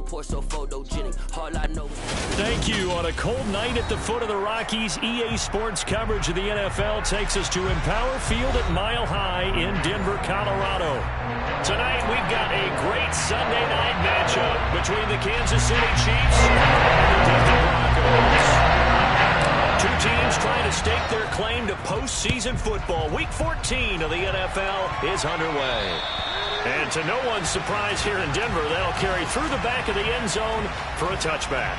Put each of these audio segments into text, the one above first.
so poor, so photogenic. All I know. Thank you. On a cold night at the foot of the Rockies, EA Sports coverage of the NFL takes us to Empower Field at Mile High in Denver, Colorado. Tonight, we've got a great Sunday night matchup between the Kansas City Chiefs and the Denver Broncos. Two teams trying to stake their claim to postseason football. Week 14 of the NFL is underway. And to no one's surprise here in Denver, they'll carry through the back of the end zone for a touchback.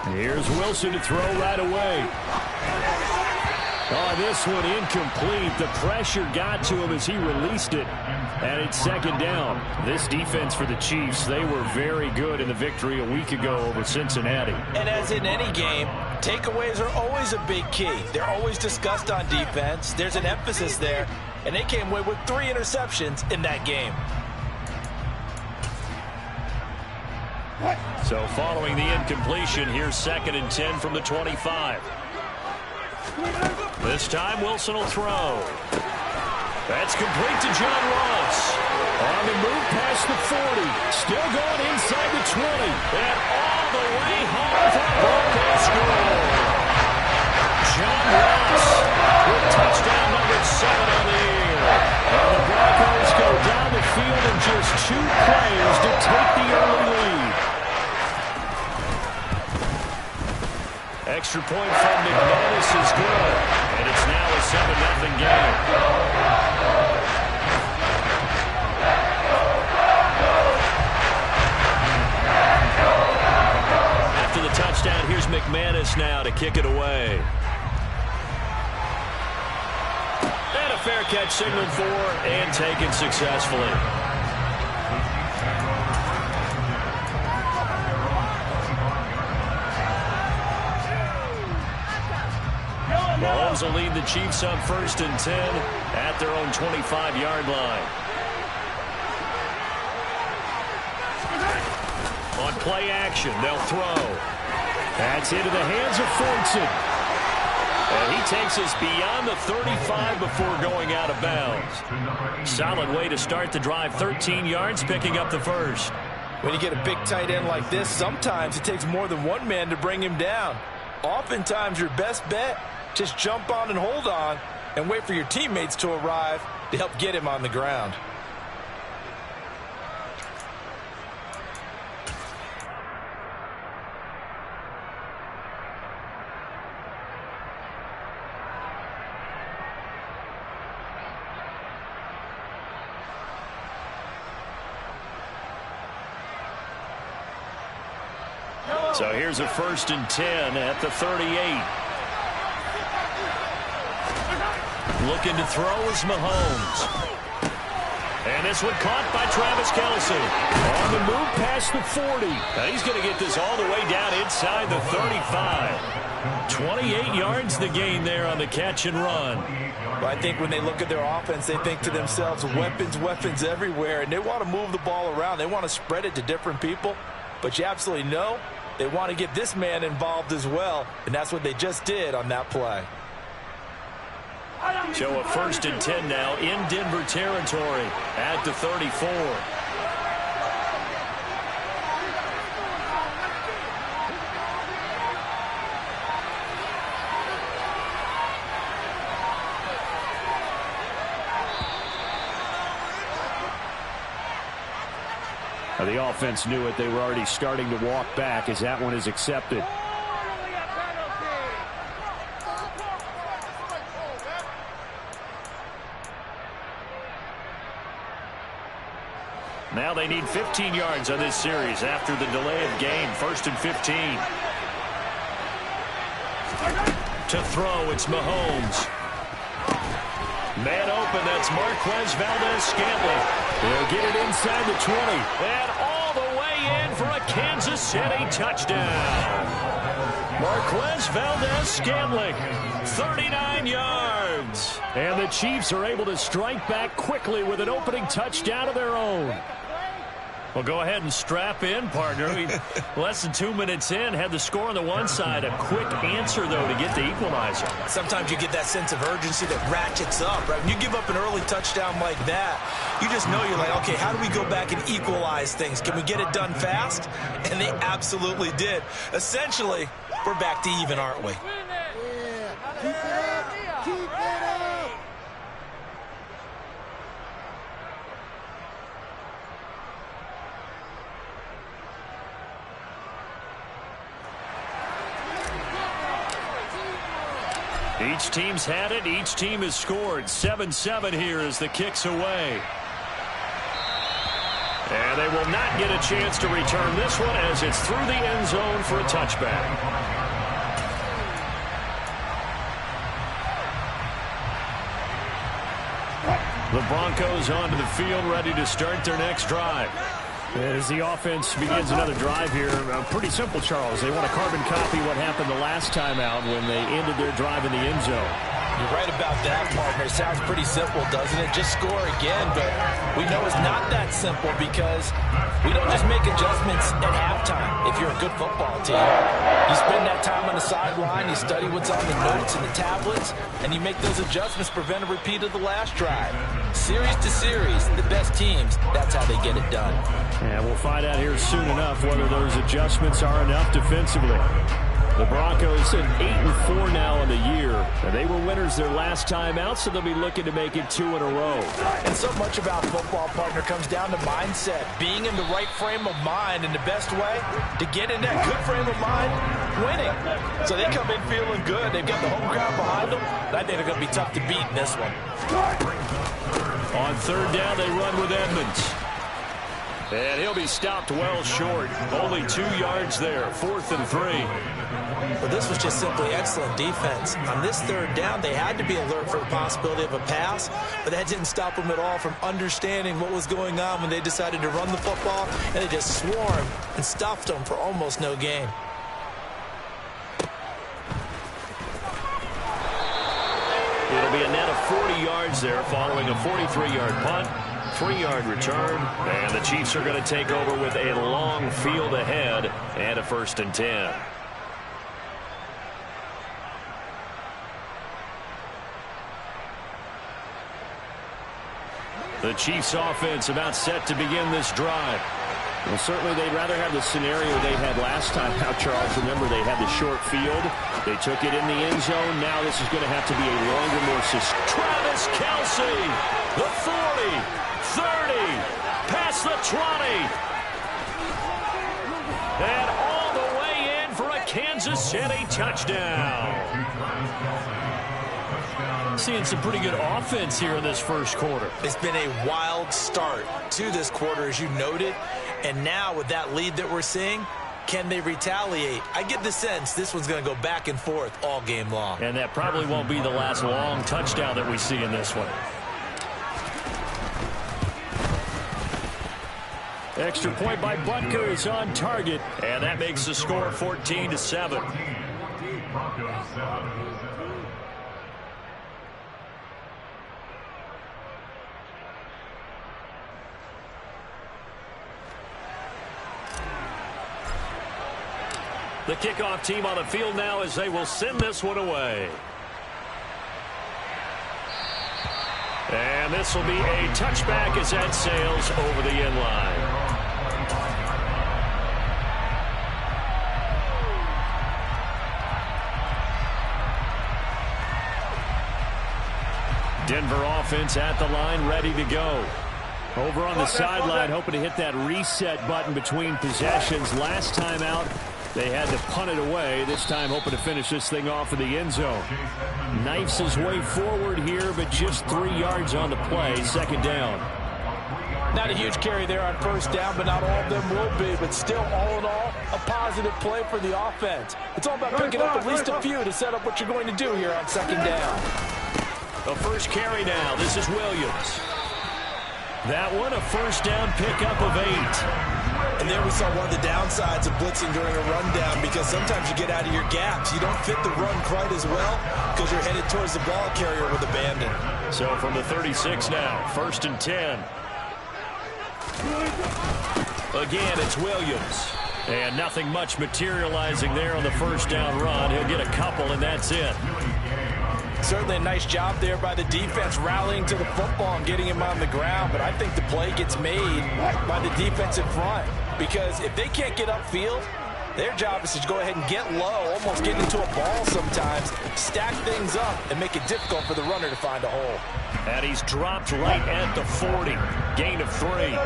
Here's Wilson to throw right away. Oh, this one incomplete. The pressure got to him as he released it. And it's second down. This defense for the Chiefs, they were very good in the victory a week ago over Cincinnati. And as in any game, takeaways are always a big key. They're always discussed on defense. There's an emphasis there. And they came away with 3 interceptions in that game. So following the incompletion, here's 2nd and 10 from the 25. This time Wilson will throw. That's complete to John Ross. On the move past the 40. Still going inside the 20. And all the way home for a Broncos score. John Ross with touchdown number 7 on the year. And the Broncos go down the field in just 2 plays to take the early lead. Extra point from McManus is good, and it's now a 7-0 game. After the touchdown, here's McManus now to kick it away. And a fair catch signaled for and taken successfully. Mahomes will lead the Chiefs on 1st and 10 at their own 25-yard line. On play action, they'll throw. That's into the hands of Fortson. And he takes us beyond the 35 before going out of bounds. Solid way to start the drive, 13 yards, picking up the first. When you get a big tight end like this, sometimes it takes more than one man to bring him down. Oftentimes, your best bet, just jump on and hold on and wait for your teammates to arrive to help get him on the ground. So here's a 1st and 10 at the 38. Looking to throw is Mahomes. And this one caught by Travis Kelce. On the move past the 40. And he's going to get this all the way down inside the 35. 28 yards the gain there on the catch and run. But I think when they look at their offense, they think to themselves, weapons everywhere. And they want to move the ball around. They want to spread it to different people. But you absolutely know they want to get this man involved as well. And that's what they just did on that play. So a 1st and 10 now in Denver territory at the 34. Now the offense knew it. They were already starting to walk back as that one is accepted. Now they need 15 yards on this series after the delay of game. 1st and 15. To throw, it's Mahomes. Man open, that's Marquez Valdez-Scantling. They'll get it inside the 20. And all the way in for a Kansas City touchdown. Marquez Valdez-Scantling, 39 yards. And the Chiefs are able to strike back quickly with an opening touchdown of their own. Well, go ahead and strap in, partner. Less than 2 minutes in, had the score on the one side. A quick answer, though, to get the equalizer. Sometimes you get that sense of urgency that ratchets up, right? When you give up an early touchdown like that, you just know you're like, okay, how do we go back and equalize things? Can we get it done fast? And they absolutely did. Essentially, we're back to even, aren't we? Yeah. Keep it up. Keep it up. Each team's had it. Each team has scored. 7-7 here as the kick's away. And they will not get a chance to return this one as it's through the end zone for a touchback. The Broncos onto the field, ready to start their next drive. As the offense begins another drive here, pretty simple, Charles. They want to carbon copy what happened the last time out when they ended their drive in the end zone. You're right about that, partner. It sounds pretty simple, doesn't it? Just score again, but we know it's not that simple because we don't just make adjustments at halftime. If you're a good football team, you spend that time on the sideline, you study what's on the notes and the tablets, and you make those adjustments, prevent a repeat of the last drive. Series to series, the best teams, that's how they get it done. And we'll find out here soon enough whether those adjustments are enough defensively. The Broncos at 8-4 now on the year. And they were winners their last time out, so they'll be looking to make it 2 in a row. And so much about football, partner, comes down to mindset. Being in the right frame of mind, and the best way to get in that good frame of mind, winning. So they come in feeling good. They've got the home crowd behind them. I think they're going to be tough to beat in this one. On third down, they run with Edmonds. And he'll be stopped well short. Only 2 yards there. 4th and 3. But this was just simply excellent defense. On this third down, they had to be alert for the possibility of a pass, but that didn't stop them at all from understanding what was going on when they decided to run the football, and they just swarmed and stuffed them for almost no gain. It'll be a net of 40 yards there following a 43-yard punt. 3-yard return, and the Chiefs are going to take over with a long field ahead and a 1st and 10. The Chiefs offense about set to begin this drive. Well, certainly they'd rather have the scenario they had last time out, Charles. Remember, they had the short field. They took it in the end zone. Now this is going to have to be a longer, more Travis Kelce, the 40. 30, past the 20, and all the way in for a Kansas City touchdown. Seeing some pretty good offense here in this first quarter. It's been a wild start to this quarter, as you noted, and now with that lead that we're seeing, can they retaliate? I get the sense this one's going to go back and forth all game long. And that probably won't be the last long touchdown that we see in this one. Extra point by Butker is on target, and that makes the score 14-7. The kickoff team on the field now as they will send this one away. And this will be a touchback as that sails over the end line. Denver offense at the line, ready to go. Over on the sideline, hoping to hit that reset button between possessions. Last time out, they had to punt it away. This time, hoping to finish this thing off in the end zone. Knifes his way forward here, but just 3 yards on the play. 2nd down. Not a huge carry there on 1st down, but not all of them will be. But still, all in all, a positive play for the offense. It's all about picking up at least a few to set up what you're going to do here on 2nd down. The first carry now. This is Williams. That one, a 1st down pickup of 8. And there we saw one of the downsides of blitzing during a rundown, because sometimes you get out of your gaps. You don't fit the run quite as well because you're headed towards the ball carrier with abandon. So from the 36 now, 1st and 10. Again, it's Williams. And nothing much materializing there on the first down run. He'll get a couple, and that's it. Certainly a nice job there by the defense, rallying to the football and getting him on the ground. But I think the play gets made by the defense in front, because if they can't get upfield, their job is to go ahead and get low, almost get into a ball sometimes, stack things up, and make it difficult for the runner to find a hole. And he's dropped right at the 40. Gain of 3.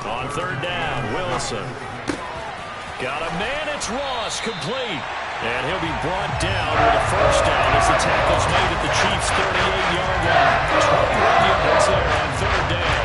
On 3rd down, Wilson. Got a man, it's Ross, complete. And he'll be brought down with a first down as the tackle's made at the Chiefs' 38-yard line. 21 yards there on 3rd down.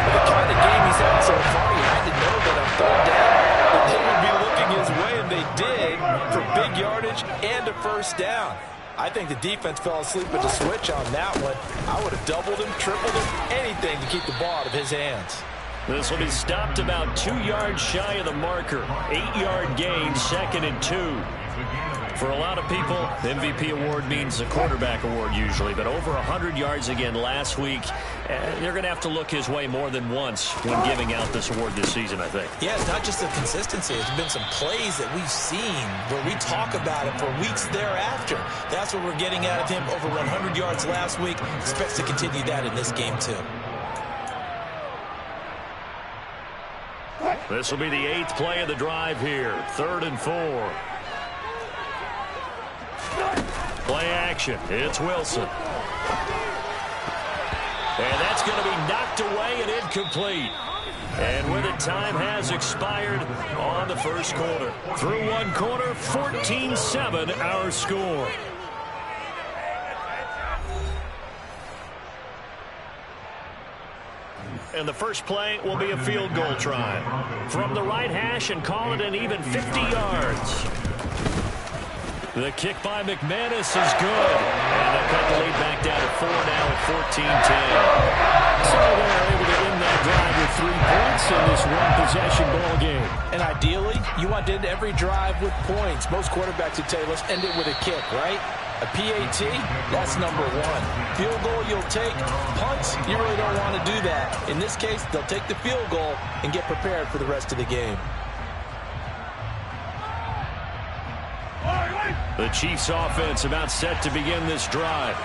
With the kind of game he's had so far, you had to know that on 3rd down that they would be looking his way, and they did, for big yardage and a first down. I think the defense fell asleep at the switch on that one. I would have doubled him, tripled him, anything to keep the ball out of his hands. This will be stopped about 2 yards shy of the marker. 8-yard gain, 2nd and 2. For a lot of people, the MVP award means the quarterback award usually, but over 100 yards again last week. They're going to have to look his way more than once when giving out this award this season, I think. Yeah, it's not just the consistency. There's been some plays that we've seen where we talk about it for weeks thereafter. That's what we're getting out of him. Over 100 yards last week. Expects to continue that in this game, too. This will be the 8th play of the drive here. 3rd and 4. Play action. It's Wilson. And that's going to be knocked away and incomplete. And with it, time has expired on the first quarter. Through one quarter, 14-7 our score. And the first play will be a field goal try. From the right hash and call it an even 50 yards. The kick by McManus is good. And they'll cut the lead back down to 4 now at 14-10. So they're able to end that drive with 3 points in this one-possession ball game. And ideally, you want to end every drive with points. Most quarterbacks would tell you, let's end it with a kick, right? A PAT, that's number 1. Field goal you'll take. Punts, you really don't want to do that. In this case, they'll take the field goal and get prepared for the rest of the game. The Chiefs offense about set to begin this drive.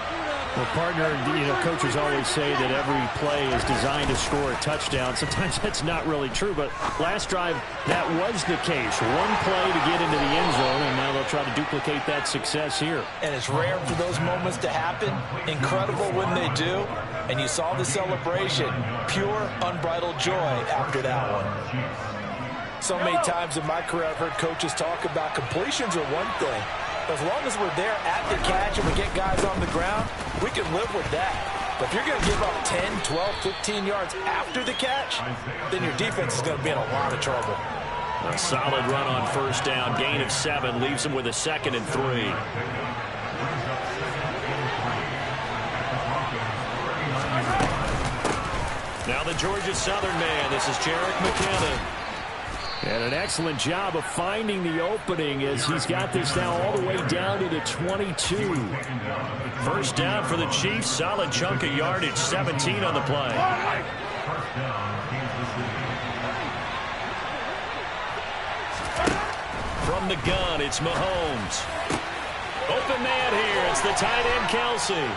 Well, partner, coaches always say that every play is designed to score a touchdown. Sometimes that's not really true, but last drive, that was the case. One play to get into the end zone, and now they'll try to duplicate that success here. And it's rare for those moments to happen. Incredible when they do. And you saw the celebration. Pure, unbridled joy after that one. So many times in my career, I've heard coaches talk about completions are one thing. As long as we're there at the catch and we get guys on the ground, we can live with that. But if you're going to give up 10, 12, 15 yards after the catch, then your defense is going to be in a lot of trouble. A solid run on first down. Gain of 7 leaves them with a 2nd and 3. Now the Georgia Southern man. This is Jerick McKinnon. And an excellent job of finding the opening as he's got this now all the way down to the 22. First down for the Chiefs. Solid chunk of yardage. 17 on the play. From the gun, it's Mahomes. Open man here. It's the tight end, Kelsey.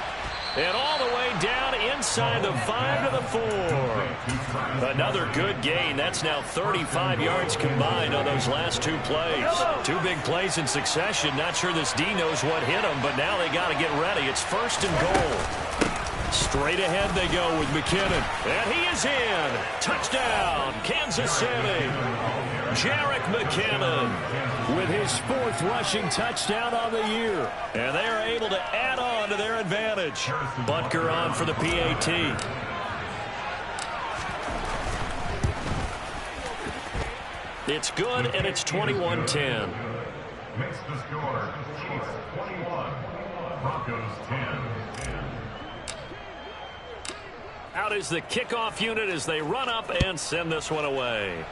And all the way down inside the 5 to the 4. Another good gain. That's now 35 yards combined on those last 2 plays. 2 big plays in succession. Not sure this D knows what hit them, but now they got to get ready. It's 1st and goal. Straight ahead they go with McKinnon. And he is in. Touchdown, Kansas City. Jerick McKinnon with his 4th rushing touchdown on the year. And they are able to add on to their advantage. Butker on for the PAT. It's good, and it's 21-10. Makes the score, Chiefs 21, Broncos 10. Out is the kickoff unit as they run up and send this one away.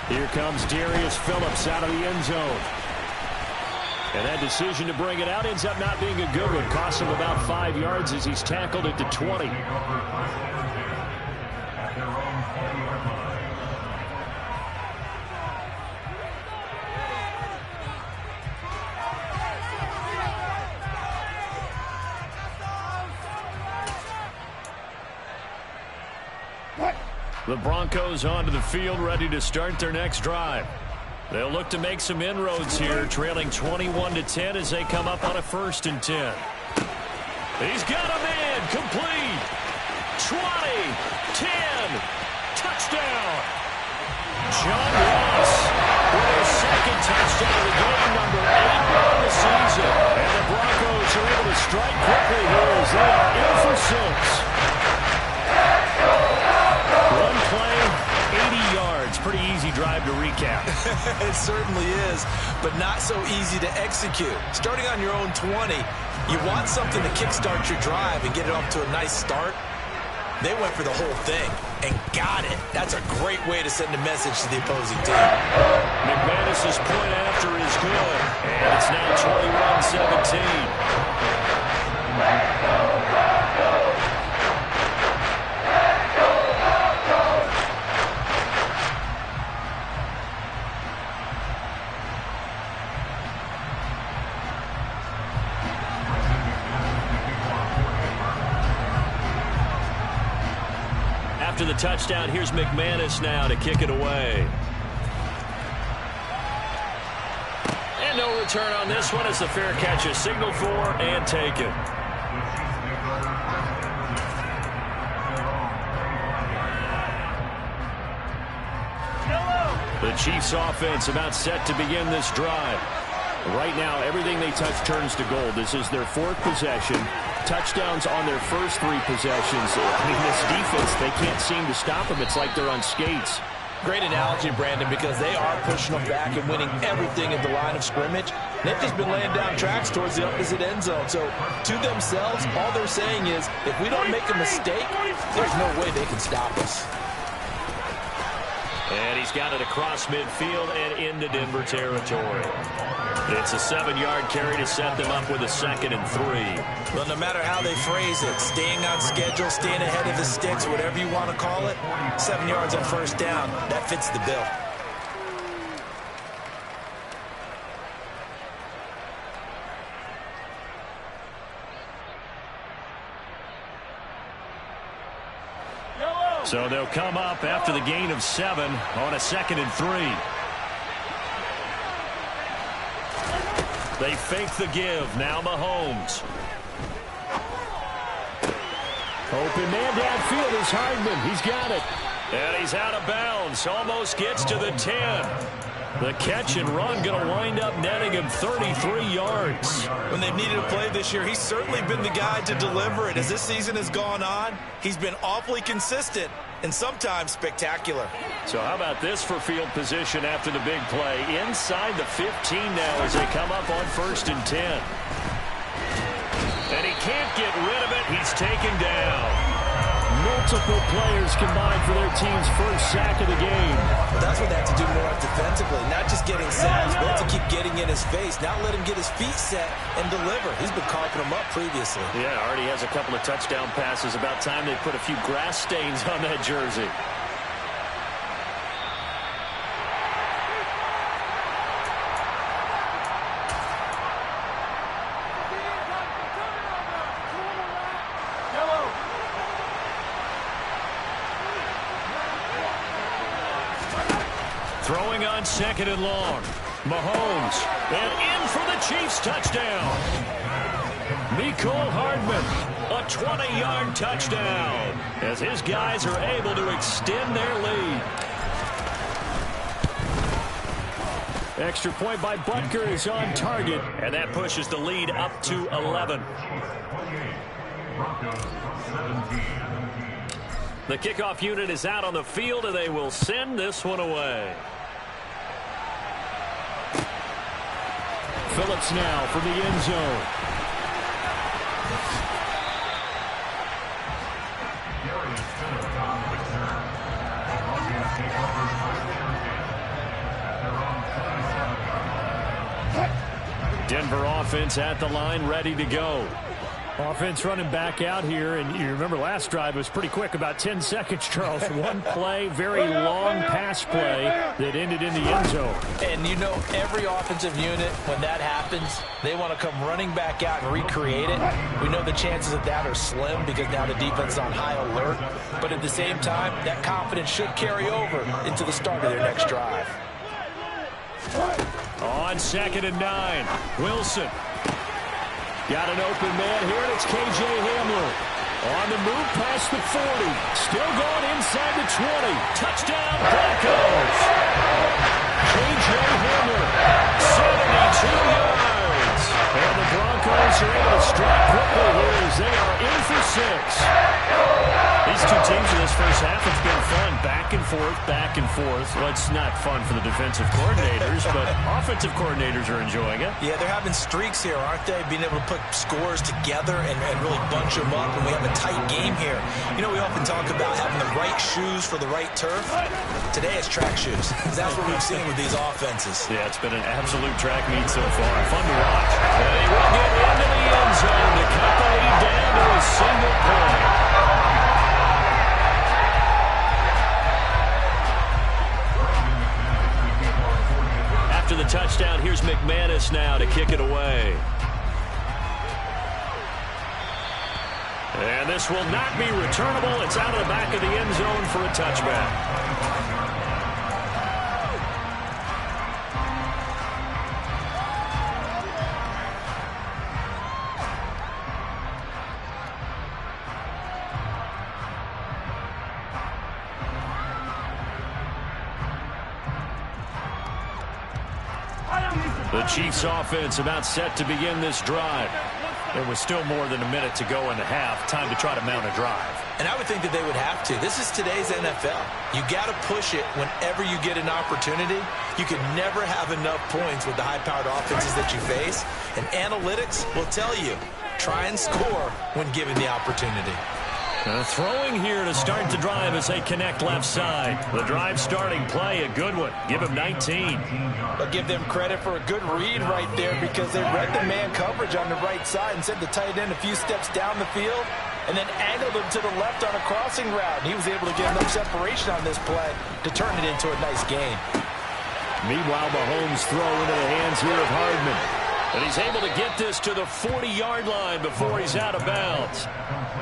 Here comes Darius Phillips out of the end zone. And that decision to bring it out ends up not being a good one. Costs him about 5 yards as he's tackled at the 20. The Broncos onto the field, ready to start their next drive. They'll look to make some inroads here, trailing 21-10 as they come up on a 1st and 10. He's got a man, complete. 20, 10, touchdown. John Ross with his 2nd touchdown of the game, number 8 on the season. And the Broncos are able to strike quickly here as they are in for 6. One play, 80 yards. Pretty easy drive to recap. It certainly is, but not so easy to execute. Starting on your own 20, you want something to kickstart your drive and get it off to a nice start. They went for the whole thing and got it. That's a great way to send a message to the opposing team. McManus's point after is good, and it's now 21-17. After the touchdown, here's McManus now to kick it away. And no return on this one as the fair catch is signaled for and taken. The Chiefs offense about set to begin this drive. Right now, everything they touch turns to gold. This is their 4th possession. Touchdowns on their first 3 possessions. I mean, this defense, they can't seem to stop them. It's like they're on skates. Great analogy, Brandon, because they are pushing them back and winning everything at the line of scrimmage. They've just been laying down tracks towards the opposite end zone. So, to themselves, all they're saying is, if we don't make a mistake, there's no way they can stop us. And he's got it across midfield and into Denver territory. It's a 7-yard carry to set them up with a 2nd and 3. Well, no matter how they phrase it, staying on schedule, staying ahead of the sticks, whatever you want to call it, 7 yards on 1st down, that fits the bill. So they'll come up after the gain of 7 on a 2nd and 3. They fake the give. Now Mahomes. Open man downfield is Hardman. He's got it. And he's out of bounds. Almost gets to the 10. The catch and run going to wind up netting him 33 yards. When they've needed a play this year, he's certainly been the guy to deliver it. As this season has gone on, he's been awfully consistent and sometimes spectacular. So how about this for field position after the big play? Inside the 15 now as they come up on 1st and 10. And he can't get rid of it. He's taken down. Multiple players combined for their team's first sack of the game. That's what they have to do more defensively. Not just getting sacks, but to keep getting in his face. Not let him get his feet set and deliver. He's been carping them up previously. Yeah, already has a couple of touchdown passes. About time they put a few grass stains on that jersey. Throwing on 2nd and long. Mahomes. And in for the Chiefs touchdown. Mecole Hardman. A 20-yard touchdown. As his guys are able to extend their lead. Extra point by Butker is on target. And that pushes the lead up to 11. The kickoff unit is out on the field, and they will send this one away. Phillips now from the end zone. Denver offense at the line, ready to go. Offense running back out here, and you remember last drive was pretty quick, about 10 seconds, Charles. One play, very long pass play that ended in the end zone. And you know, every offensive unit, when that happens, they want to come running back out and recreate it. We know the chances of that are slim because now the defense is on high alert. But at the same time, that confidence should carry over into the start of their next drive. On 2nd and 9, Wilson. Got an open man here, and it's K.J. Hamler. On the move past the 40. Still going inside the 20. Touchdown, Broncos. K.J. Hamler, 72 yards. And the Broncos are able to strike quickly here as they are in for 6. These two teams in this first half, it's been fun. Back and forth, back and forth. Well, it's not fun for the defensive coordinators, but offensive coordinators are enjoying it. Yeah, they're having streaks here, aren't they? Being able to put scores together and really bunch them up, and we have a tight game here. You know, we often talk about having the right shoes for the right turf. Today it's track shoes. That's what we've seen with these offenses. Yeah, it's been an absolute track meet so far. Fun to watch. And they will get into the end zone to cut the lead down to a single point. After the touchdown, here's McManus now to kick it away. And this will not be returnable. It's out of the back of the end zone for a touchback. The Chiefs offense about set to begin this drive. There was still more than a minute to go in the half. Time to try to mount a drive. And I would think that they would have to. This is today's NFL. You got to push it whenever you get an opportunity. You can never have enough points with the high-powered offenses that you face. And analytics will tell you, try and score when given the opportunity. Throwing here to start the drive as they connect left side. The drive starting play, a good one. Give him 19. But give them credit for a good read right there because they read the man coverage on the right side and sent the tight end a few steps down the field and then angled him to the left on a crossing route. He was able to get enough separation on this play to turn it into a nice gain. Meanwhile, Mahomes throw into the hands here of Hardman. And he's able to get this to the 40-yard line before he's out of bounds.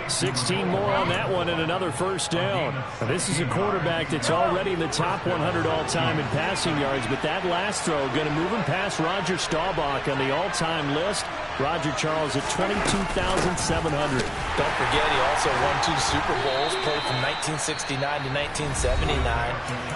16 more on that one and another first down. Now, this is a quarterback that's already in the top 100 all-time in passing yards, but that last throw going to move him past Roger Staubach on the all-time list. Roger Charles at 22,700. Don't forget, he also won 2 Super Bowls, played from 1969 to 1979.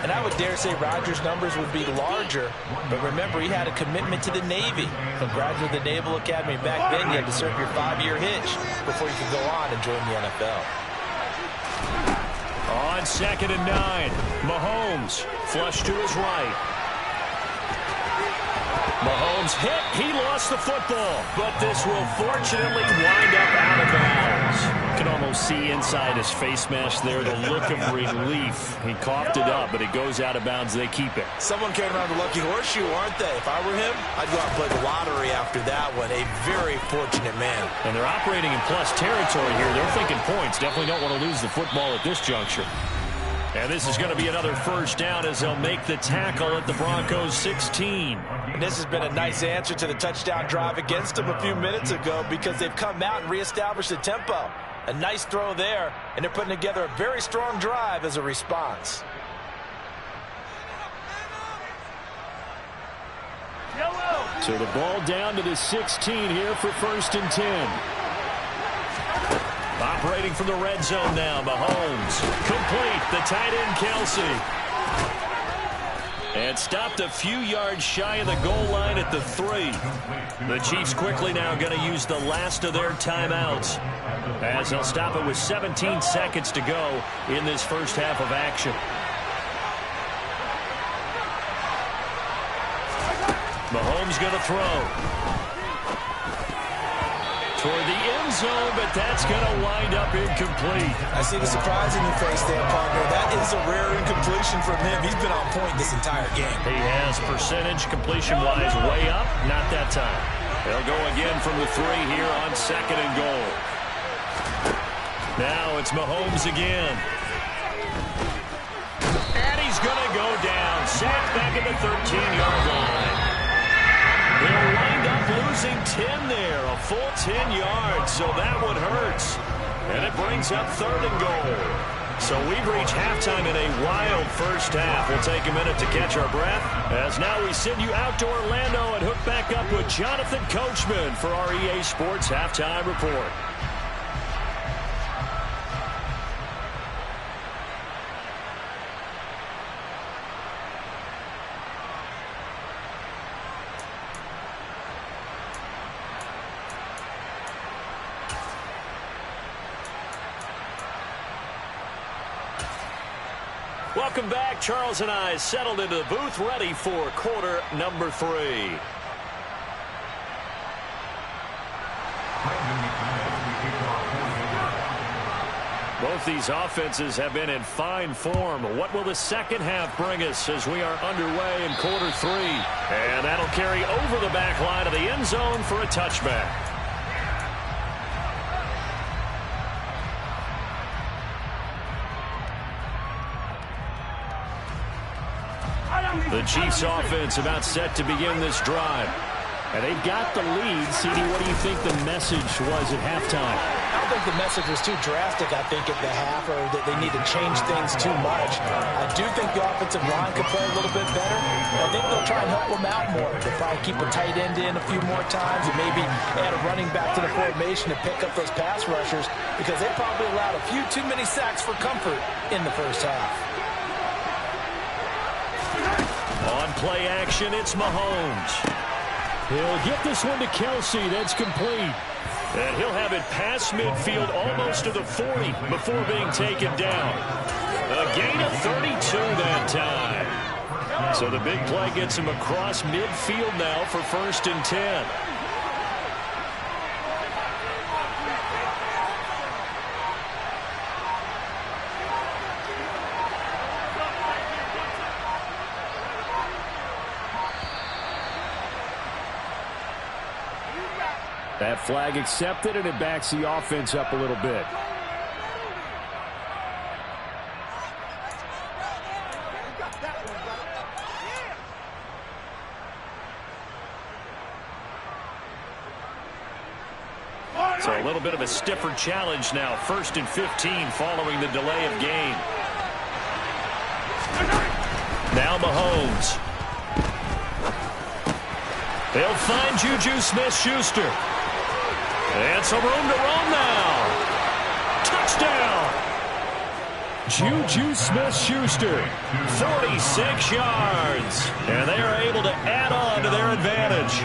And I would dare say Roger's numbers would be larger, but remember, he had a commitment to the Navy. A graduate of the Naval Academy. Back then, you had to serve your 5-year hitch before you could go on and join the NFL. On 2nd and 9, Mahomes flush to his right. Mahomes hit. He lost the football, but this will fortunately wind up out of bounds. You can almost see inside his face mask there the look of relief. He coughed it up, but it goes out of bounds. They keep it. Someone came around the lucky horseshoe, aren't they? If I were him, I'd go out and play the lottery after that one. A very fortunate man. And they're operating in plus territory here. They're thinking points. Definitely don't want to lose the football at this juncture. And this is going to be another first down as they'll make the tackle at the Broncos 16. And this has been a nice answer to the touchdown drive against them a few minutes ago because they've come out and reestablished the tempo. A nice throw there, and they're putting together a very strong drive as a response. So the ball down to the 16 here for 1st and 10. Operating from the red zone now, Mahomes. Complete, the tight end, Kelsey. And stopped a few yards shy of the goal line at the 3. The Chiefs quickly now going to use the last of their timeouts as they'll stop it with 17 seconds to go in this first half of action. Mahomes going to throw. toward the end zone, but that's going to wind up incomplete. I see the surprise in your face there, partner. That is a rare incompletion from him. He's been on point this entire game. He has percentage completion-wise way up. Not that time. They'll go again from the 3 here on 2nd and goal. Now it's Mahomes again. And he's going to go down. Sacked back at the 13-yard line. They'll wind up losing 10 there, a full 10 yards, so that one hurts. And it brings up 3rd and goal. So we've reached halftime in a wild first half. We'll take a minute to catch our breath, as now we send you out to Orlando and hook back up with Jonathan Coachman for our EA Sports Halftime Report. Welcome back. Charles and I settled into the booth, ready for quarter number 3. Both these offenses have been in fine form. What will the second half bring us as we are underway in quarter 3? And that'll carry over the back line of the end zone for a touchback. The Chiefs offense about set to begin this drive. And they've got the lead. CD, what do you think the message was at halftime? I don't think the message was too drastic, I think, at the half, or that they need to change things too much. I do think the offensive line could play a little bit better. I think they'll try and help them out more. They'll probably keep a tight end in a few more times and maybe add a running back to the formation to pick up those pass rushers, because they probably allowed a few too many sacks for comfort in the first half. On play action, it's Mahomes. He'll get this one to Kelsey. That's complete. And he'll have it past midfield almost to the 40 before being taken down. A gain of 32 that time. So the big play gets him across midfield now for 1st and 10. That flag accepted, and it backs the offense up a little bit. So a little bit of a stiffer challenge now. 1st and 15 following the delay of game. Now Mahomes. They'll find Juju Smith-Schuster. And some room to roam now. Touchdown. Juju Smith-Schuster. 46 yards. And they are able to add on to their advantage.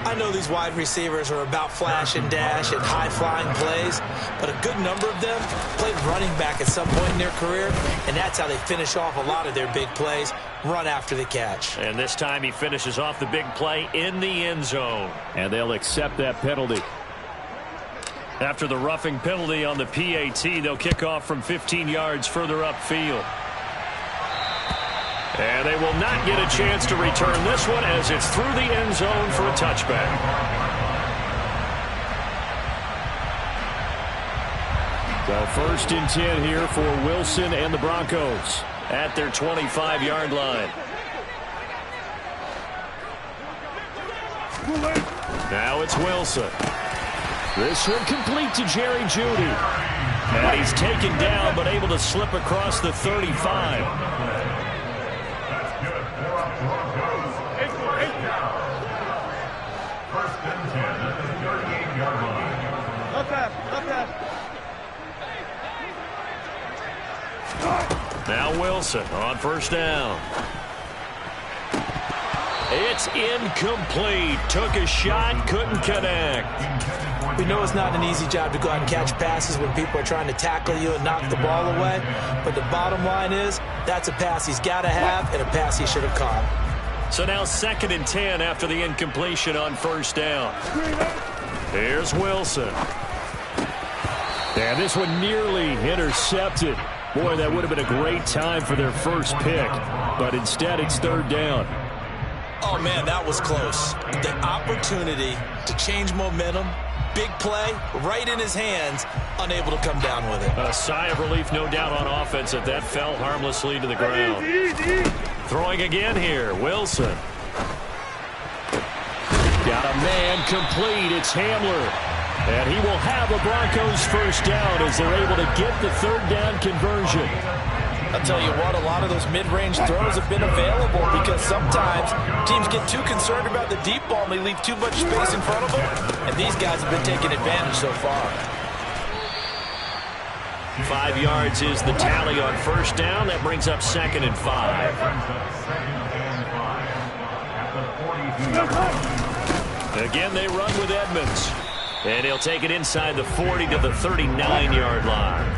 I know these wide receivers are about flash and dash and high-flying plays, but a good number of them played running back at some point in their career, and that's how they finish off a lot of their big plays, run after the catch. And this time he finishes off the big play in the end zone. And they'll accept that penalty. After the roughing penalty on the PAT, they'll kick off from 15 yards further upfield. And they will not get a chance to return this one as it's through the end zone for a touchback. So 1st and 10 here for Wilson and the Broncos at their 25-yard line. Now it's Wilson. This one complete to Jerry Jeudy. And he's taken down but able to slip across the 35. Now Wilson on 1st down. It's incomplete. Took a shot, couldn't connect. We know it's not an easy job to go out and catch passes when people are trying to tackle you and knock the ball away. But the bottom line is, that's a pass he's got to have and a pass he should have caught. So now 2nd and 10 after the incompletion on first down. Here's Wilson. And this one nearly intercepted. Boy, that would have been a great time for their first pick. But instead, it's 3rd down. Oh, man, that was close. The opportunity to change momentum, big play, right in his hands, unable to come down with it. A sigh of relief, no doubt, on offense that fell harmlessly to the ground. Throwing again here, Wilson. Got a man complete. It's Hamler. And he will have a Broncos first down as they're able to get the 3rd down conversion. I'll tell you what, a lot of those mid-range throws have been available because sometimes teams get too concerned about the deep ball and they leave too much space in front of them. And these guys have been taking advantage so far. 5 yards is the tally on first down. That brings up 2nd and 5. Again, they run with Edmonds. And he'll take it inside the 40 to the 39-yard line.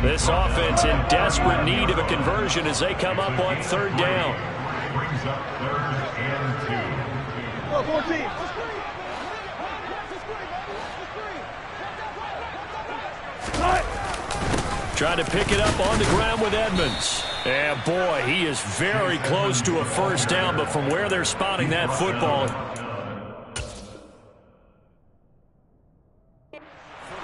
This offense in desperate need of a conversion as they come up on 3rd down. Brings up 3rd and 2. Trying to pick it up on the ground with Edmonds. And boy, he is very close to a first down, but from where they're spotting that football,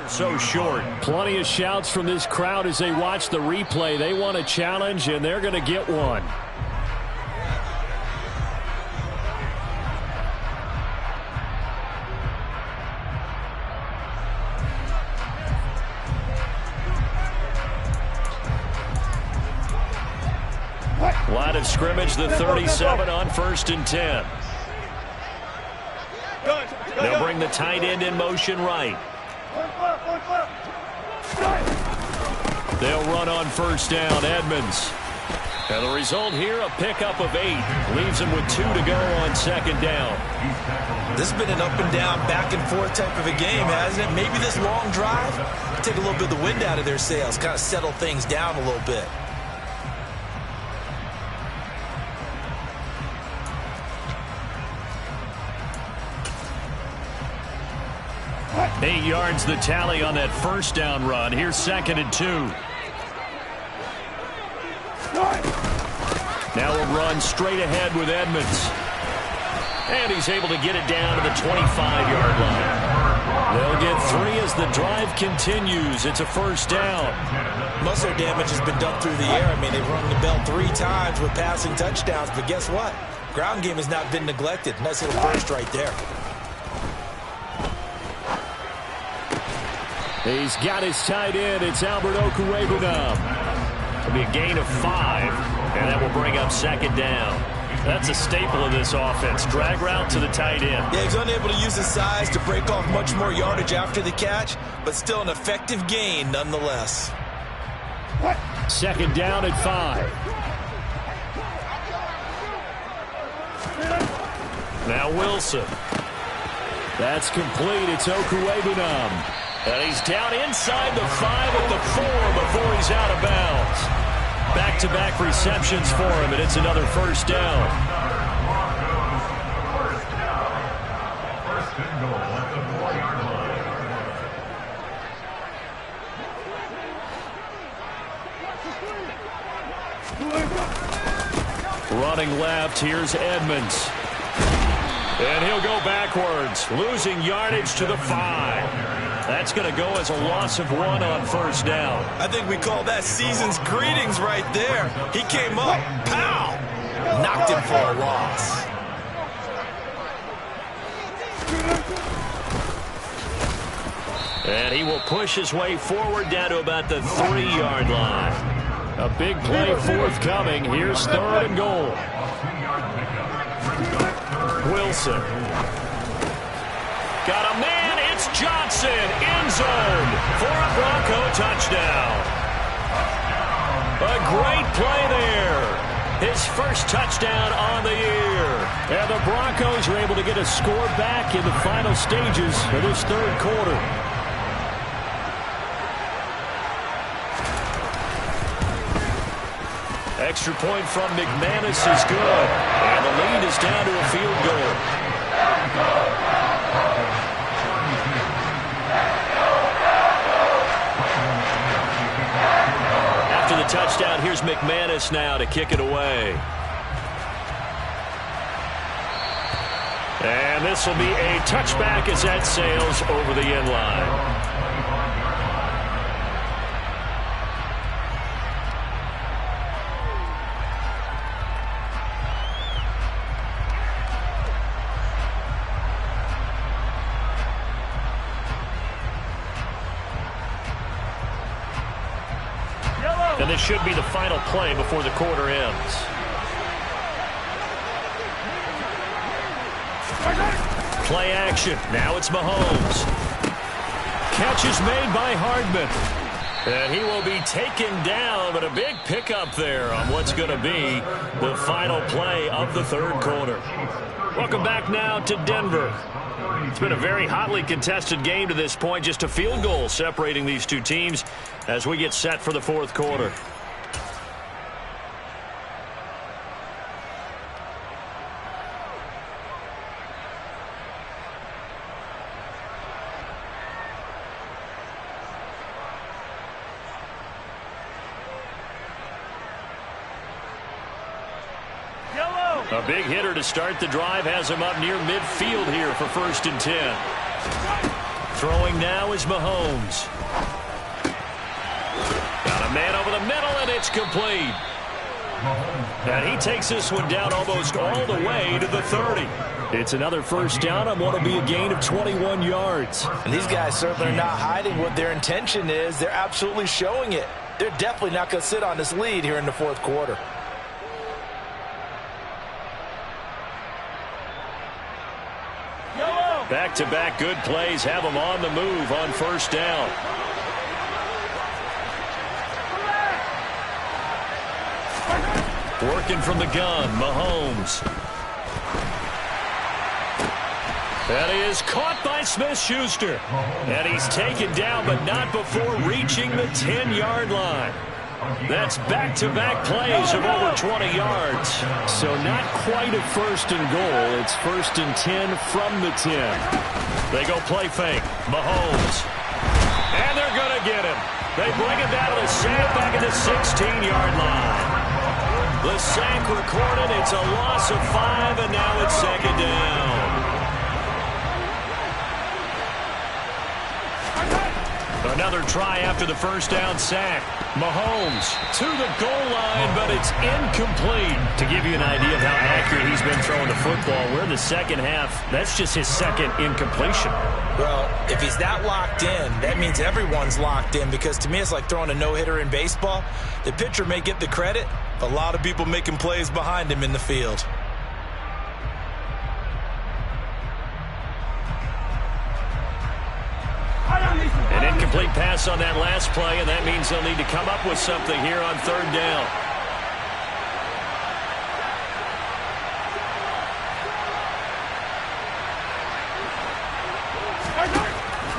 so short. Plenty of shouts from this crowd as they watch the replay. They want a challenge, and they're going to get one. Line of scrimmage, the 37 on 1st and 10. They'll bring the tight end in motion right. They'll run on first down, Edmonds. And the result here, a pickup of 8. Leaves them with 2 to go on 2nd down. This has been an up and down, back and forth type of a game, hasn't it? Maybe this long drive, take a little bit of the wind out of their sails, kind of settle things down a little bit. Eight yards the tally on that first down run. Here's 2nd and 2. Now a run straight ahead with Edmonds. And he's able to get it down to the 25-yard line. They'll get 3 as the drive continues. It's a first down. Muscle damage has been done through the air. I mean, they've rung the bell 3 times with passing touchdowns, but guess what? Ground game has not been neglected. Nice little burst right there. He's got his tight end. It's Albert Okwuegbunam. It'll be a gain of 5, and that will bring up 2nd down. That's a staple of this offense. Drag route to the tight end. Yeah, he's unable to use his size to break off much more yardage after the catch, but still an effective gain nonetheless. 2nd down at 5. Now Wilson. That's complete. It's Okwuegbunam. And he's down inside the 5 at the 4 before he's out of bounds. Back-to-back receptions for him, and it's another first down. First and goal at the 4-yard line. Running left, here's Edmonds. And he'll go backwards, losing yardage to the 5. That's going to go as a loss of 1 on first down. I think we call that season's greetings right there. He came up, pow! Knocked him for a loss. And he will push his way forward down to about the 3-yard line. A big play forthcoming. Here's 3rd and goal. Wilson. Got a man. It's Johnson. End zone for a Bronco touchdown. A great play there. His first touchdown on the year. And the Broncos are able to get a score back in the final stages of this 3rd quarter. Extra point from McManus is good. And the lead is Thomas now to kick it away. And this will be a touchback as that sails over the end line. And this should be the final play before the quarter ends. Play action. Now it's Mahomes. Catch is made by Hardman. And he will be taken down, but a big pickup there on what's going to be the final play of the third quarter. Welcome back now to Denver. It's been a very hotly contested game to this point. Just a field goal separating these two teams as we get set for the fourth quarter. A big hitter to start the drive has him up near midfield here for 1st and 10. Throwing now is Mahomes. Got a man over the middle, and it's complete. And he takes this one down almost all the way to the 30. It's another first down on what will be a gain of 21 yards. And these guys certainly are not hiding what their intention is. They're absolutely showing it. They're definitely not going to sit on this lead here in the fourth quarter. Back-to-back good plays have them on the move on first down. Working from the gun, Mahomes. That is caught by Smith-Schuster. And he's taken down, but not before reaching the 10-yard line. That's back-to-back plays of over 20 yards. So not quite a 1st and goal. It's 1st and 10 from the 10. They go play fake. Mahomes. And they're going to get him. They bring him down to the sack back at the 16-yard line. The sack recorded. It's a loss of 5, and now it's 2nd down. Another try after the first down sack. Mahomes to the goal line, but it's incomplete. To give you an idea of how accurate he's been throwing the football, we're in the second half. That's just his second incompletion. Well, if he's that locked in, that means everyone's locked in, because to me it's like throwing a no-hitter in baseball. The pitcher may get the credit, but a lot of people making plays behind him in the field. An incomplete pass on that last play, and that means they'll need to come up with something here on 3rd down.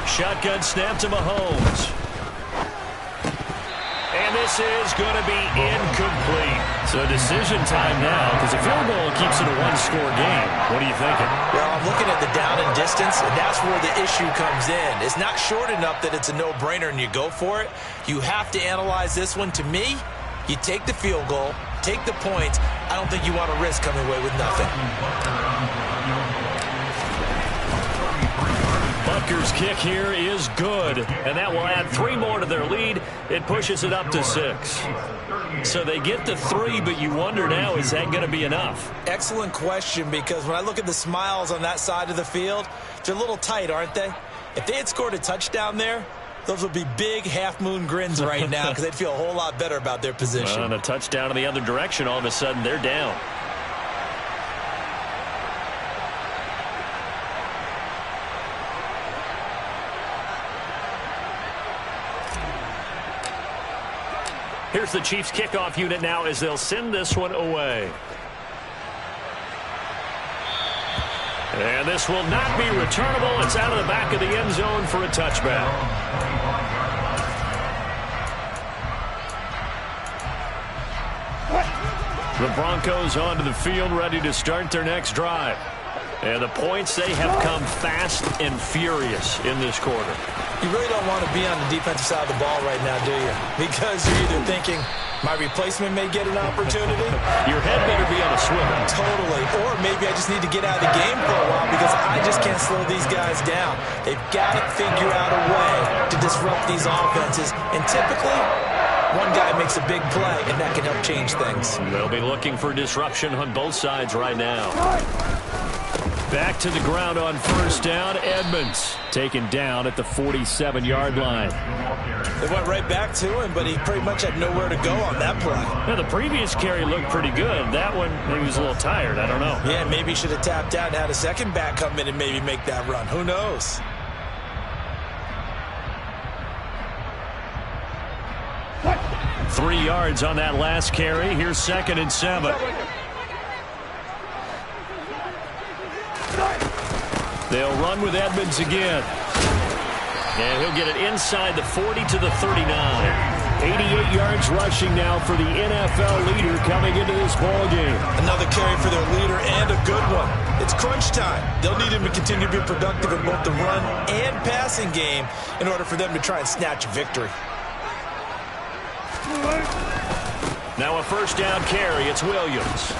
Shotgun snap to Mahomes. And this is going to be incomplete. So decision time now, because a field goal keeps it a one-score game. What are you thinking? Well, I'm looking at the down and distance, and that's where the issue comes in. It's not short enough that it's a no-brainer and you go for it. You have to analyze this one. To me, you take the field goal, take the points. I don't think you want to risk coming away with nothing. Butker's kick here is good, and that will add 3 more to their lead. It pushes it up to 6. So they get the 3, but you wonder now, is that going to be enough? Excellent question, because when I look at the smiles on that side of the field, they're a little tight, aren't they? If they had scored a touchdown there, those would be big half-moon grins right now, because they'd feel a whole lot better about their position. And a touchdown in the other direction, all of a sudden they're down. Here's the Chiefs kickoff unit now as they'll send this one away. And this will not be returnable. It's out of the back of the end zone for a touchback. The Broncos onto the field, ready to start their next drive. And the points, they have come fast and furious in this quarter. You really don't want to be on the defensive side of the ball right now, do you? Because you're either thinking, my replacement may get an opportunity. Your head better be on a swivel. Totally. Or maybe I just need to get out of the game for a while because I just can't slow these guys down. They've got to figure out a way to disrupt these offenses. And typically, one guy makes a big play, and that can help change things. They'll be looking for disruption on both sides right now. Back to the ground on first down. Edmonds taken down at the 47-yard line. They went right back to him, but he pretty much had nowhere to go on that play. Now, the previous carry looked pretty good. That one, maybe he was a little tired. I don't know. Yeah, maybe he should have tapped out and had a second back come in and maybe make that run. Who knows? What? 3 yards on that last carry. Here's 2nd and 7. They'll run with Edmonds again. And he'll get it inside the 40 to the 39. 88 yards rushing now for the NFL leader coming into this ballgame. Another carry for their leader and a good one. It's crunch time. They'll need him to continue to be productive in both the run and passing game in order for them to try and snatch a victory. Now a first down carry. It's Williams.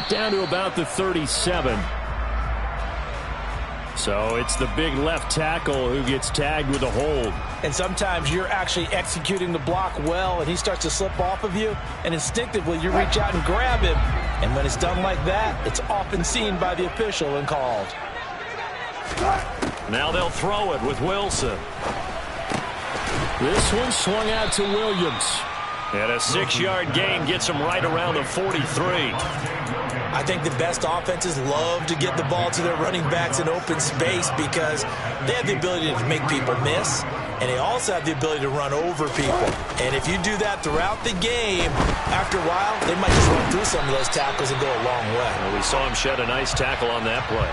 Down to about the 37. So it's the big left tackle who gets tagged with a hold. And sometimes you're actually executing the block well, and he starts to slip off of you, and instinctively you reach out and grab him. And when it's done like that, it's often seen by the official and called. Now they'll throw it with Wilson. This one swung out to Williams. And a 6-yard gain gets him right around the 43. I think the best offenses love to get the ball to their running backs in open space because they have the ability to make people miss, and they also have the ability to run over people. And if you do that throughout the game, after a while, they might just run through some of those tackles and go a long way. Well, we saw him shed a nice tackle on that play.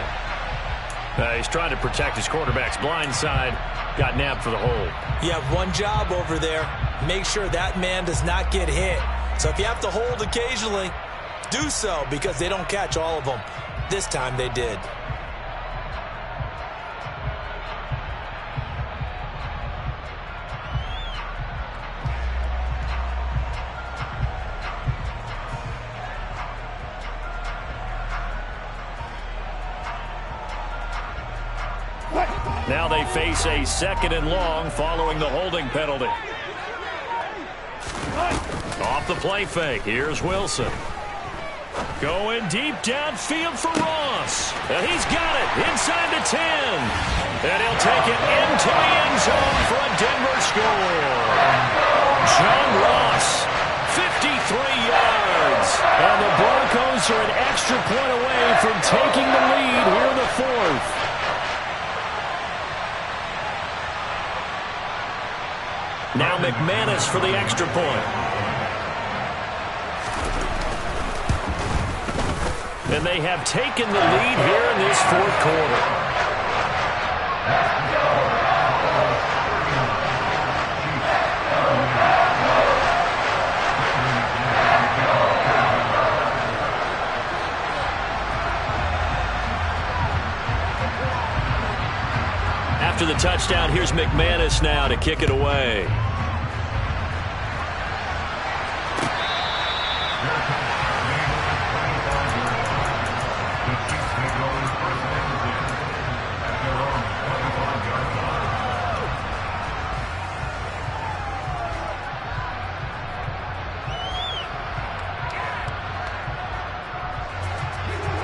He's trying to protect his quarterback's blind side. Got nabbed for the hold. You have one job over there. Make sure that man does not get hit. So if you have to hold occasionally, do so because they don't catch all of them. This time they did. Now they face a 2nd and long following the holding penalty. Off the play fake. Here's Wilson. Going deep downfield for Ross. And he's got it inside the 10. And he'll take it into the end zone for a Denver score. John Ross, 53 yards. And the Broncos are an extra point away from taking the lead here in the 4th. Now McManus for the extra point. And they have taken the lead here in this 4th quarter. After the touchdown, here's McManus now to kick it away.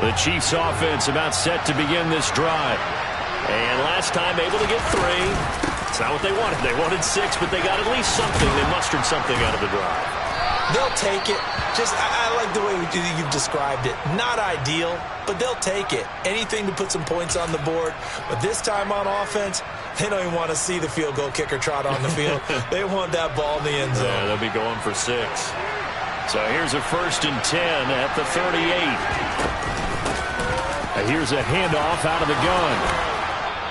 The Chiefs offense about set to begin this drive. And last time able to get 3. It's not what they wanted. They wanted 6, but they got at least something. They mustered something out of the drive. They'll take it. I like the way you've described it. Not ideal, but they'll take it. Anything to put some points on the board. But this time on offense, they don't even want to see the field goal kicker trot on the field. They want that ball in the end zone. Yeah, they'll be going for 6. So here's a 1st and 10 at the 38. Here's a handoff out of the gun.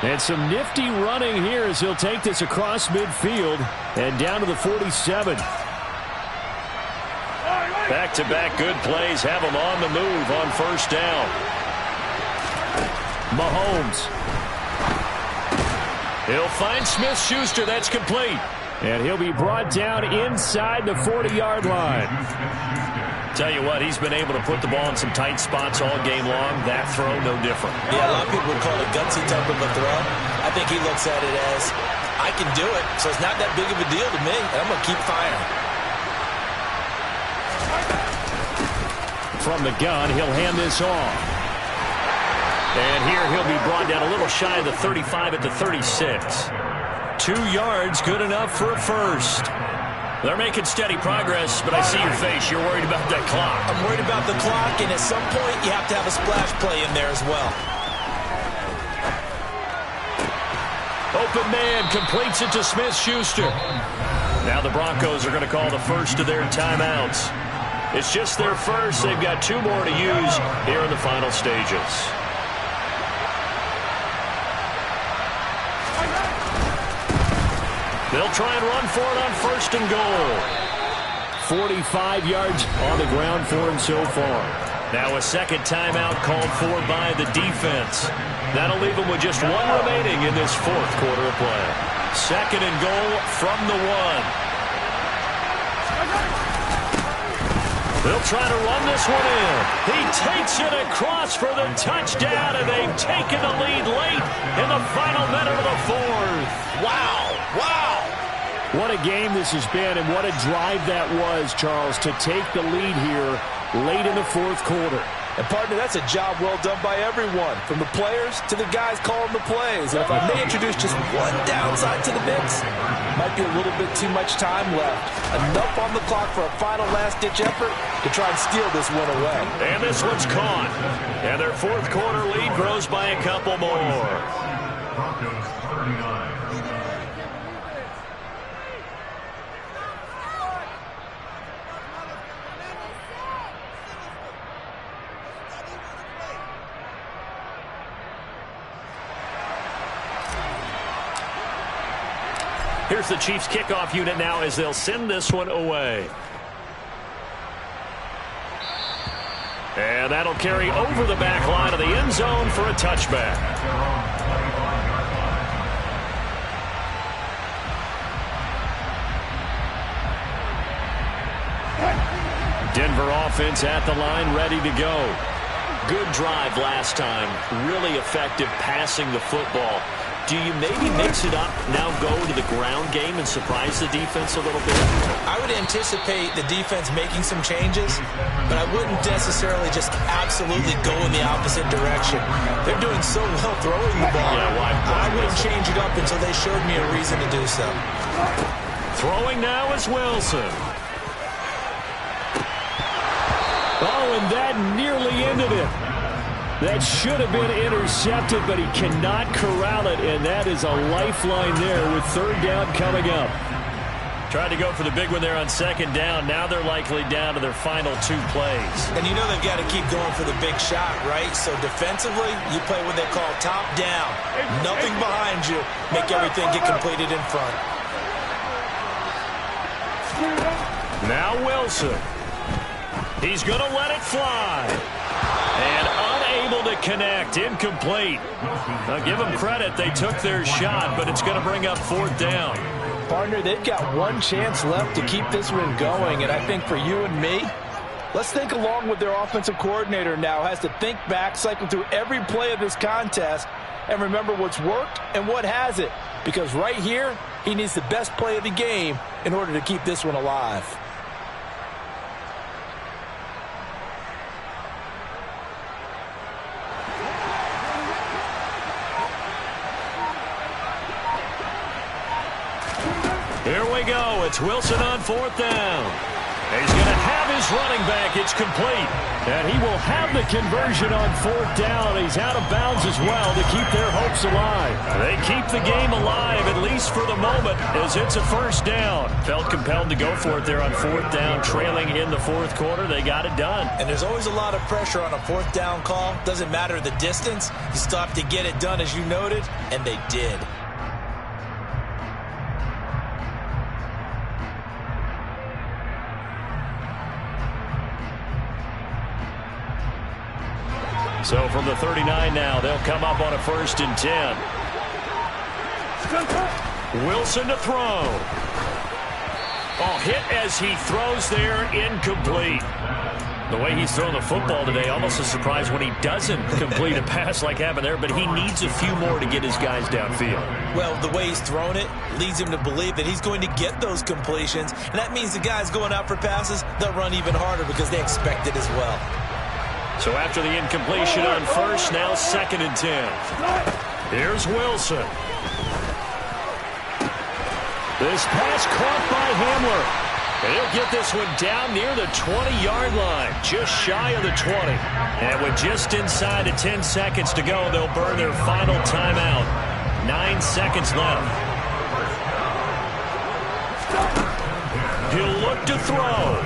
And some nifty running here as he'll take this across midfield and down to the 47. Back-to-back good plays have him on the move on first down. Mahomes. He'll find Smith-Schuster. That's complete. And he'll be brought down inside the 40-yard line. Tell you what, he's been able to put the ball in some tight spots all game long. That throw, no different. Yeah, a lot of people would call it gutsy type of a throw. I think he looks at it as, I can do it, so it's not that big of a deal to me, and I'm going to keep firing. From the gun, he'll hand this off. And here he'll be brought down a little shy of the 35 at the 36. 2 yards, good enough for a first. They're making steady progress, but I see your face. You're worried about that clock. I'm worried about the clock, and at some point, you have to have a splash play in there as well. Open man completes it to Smith-Schuster. Now the Broncos are going to call the first of their timeouts. It's just their first. They've got 2 more to use here in the final stages. They'll try and run for it on first and goal. 45 yards on the ground for him so far. Now a second timeout called for by the defense. That'll leave them with just 1 remaining in this 4th quarter of play. Second and goal from the 1. They'll try to run this one in. He takes it across for the touchdown, and they've taken the lead late in the final minute of the 4th. Wow. Wow. What a game this has been, and what a drive that was, Charles, to take the lead here late in the 4th quarter. And, partner, that's a job well done by everyone, from the players to the guys calling the plays. And if I may introduce just one downside to the mix, might be a little bit too much time left. Enough on the clock for a final last-ditch effort to try and steal this one away. And this one's caught. And their 4th quarter lead grows by a couple more. Broncos 39. Here's the Chiefs kickoff unit now as they'll send this one away. And that'll carry over the back line of the end zone for a touchback. Denver offense at the line, ready to go. Good drive last time. Really effective passing the football. Do you maybe mix it up, now go to the ground game and surprise the defense a little bit? I would anticipate the defense making some changes, but I wouldn't necessarily just absolutely go in the opposite direction. They're doing so well throwing the ball. I wouldn't change it up until they showed me a reason to do so. Throwing now is Wilson. Oh, and that nearly ended it. That should have been intercepted, but he cannot corral it, and that is a lifeline there with 3rd down coming up. Tried to go for the big one there on 2nd down. Now they're likely down to their final 2 plays. And you know they've got to keep going for the big shot, right? So defensively, you play what they call top down. Nothing behind you. Make everything get completed in front. Now Wilson. He's going to let it fly. And unable to connect. Incomplete. Now give them credit. They took their shot, but it's going to bring up 4th down. Partner, they've got 1 chance left to keep this one going, and I think for you and me, let's think along with their offensive coordinator now. Has to think back, cycle through every play of this contest, and remember what's worked and what hasn't. Because right here, he needs the best play of the game in order to keep this one alive. Here we go. It's Wilson on 4th down. He's going to have his running back. It's complete. And he will have the conversion on 4th down. He's out of bounds as well to keep their hopes alive. They keep the game alive, at least for the moment, as it's a 1st down. Felt compelled to go for it there on 4th down, trailing in the 4th quarter. They got it done. And there's always a lot of pressure on a 4th down call. Doesn't matter the distance. You still have to get it done, as you noted, and they did. So from the 39 now, they'll come up on a 1st and 10. Wilson to throw. Oh, hit as he throws there, incomplete. The way he's thrown the football today, almost a surprise when he doesn't complete a pass like happened there, but he needs a few more to get his guys downfield. Well, the way he's thrown it leads him to believe that he's going to get those completions, and that means the guys going out for passes, they'll run even harder because they expect it as well. So after the incompletion on 1st, now 2nd and 10. Here's Wilson. This pass caught by Hamler. And he'll get this one down near the 20-yard line, just shy of the 20. And with just inside of 10 seconds to go, they'll burn their final timeout. 9 seconds left. He'll look to throw.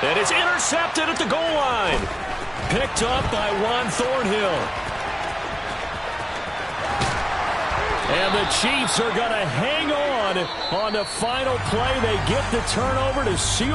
And it's intercepted at the goal line. Picked up by Juan Thornhill. And the Chiefs are going to hang on the final play. They get the turnover to seal